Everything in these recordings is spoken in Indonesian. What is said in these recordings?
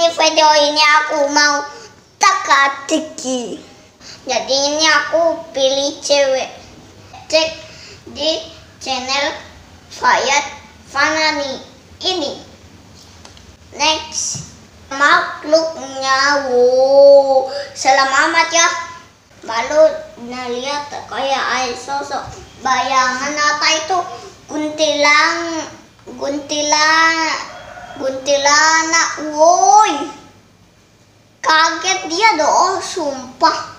ini video ini aku mau teka-teki. Jadi ini aku pilih cewek. Cek di channel Fayat Fanani ini. Next, makhluknya, wow, selamat ya. Baru lihat kayak air sosok bayangan apa itu kuntilanak, woi, kaget dia doh, sumpah.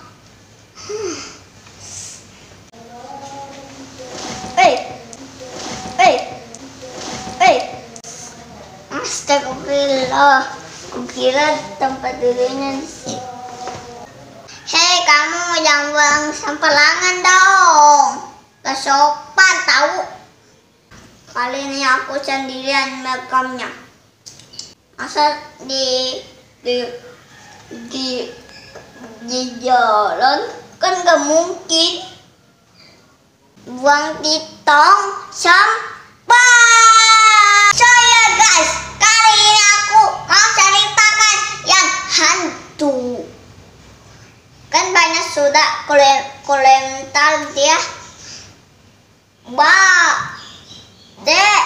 Astagfirullah, kukira tempat dirinya di sini. Hei kamu, jangan buang sembarangan dong, gak sopan tahu. Kali ini aku sendirian merekamnya. Masa di jalan kan gak mungkin buang di tong sampah. So ya guys, kali ini aku mau ceritakan yang hantu. Kan banyak sudah komentar dia, Dek,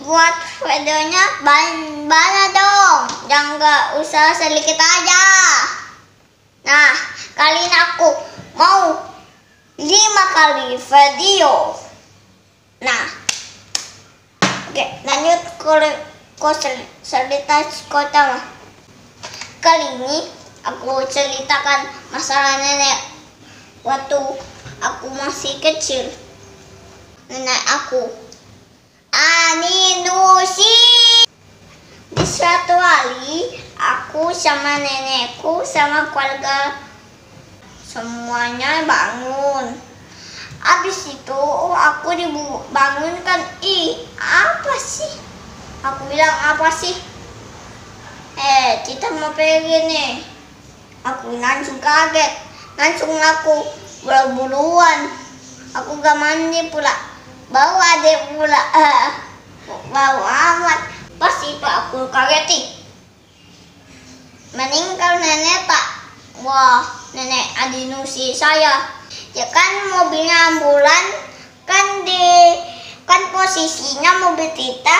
buat videonya banyak dong, jangan gak usah sedikit aja. Nah, kali ini aku mau 5 kali video. Nah, oke, lanjut cerita kota. Kali ini aku ceritakan masalah nenek waktu aku masih kecil. Nenek aku, Aninusi. Di suatu hari, aku sama nenekku sama keluarga semuanya bangun. Habis itu aku dibangunkan. Apa sih? Aku bilang apa sih? Kita mau pergi nih. Aku langsung kaget. Langsung aku buru-buruan. Aku gak mandi pula. Bau adek pula. Bau amat. Pas itu aku kaget. Meninggal nenek tak? Wah, nenek Adinusi saya. Ya kan mobilnya ambulan. Kan posisinya mobil kita.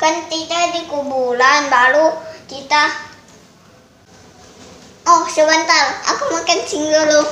Kan kita di kuburan. Baru kita. Oh sebentar, aku mau kencing dulu.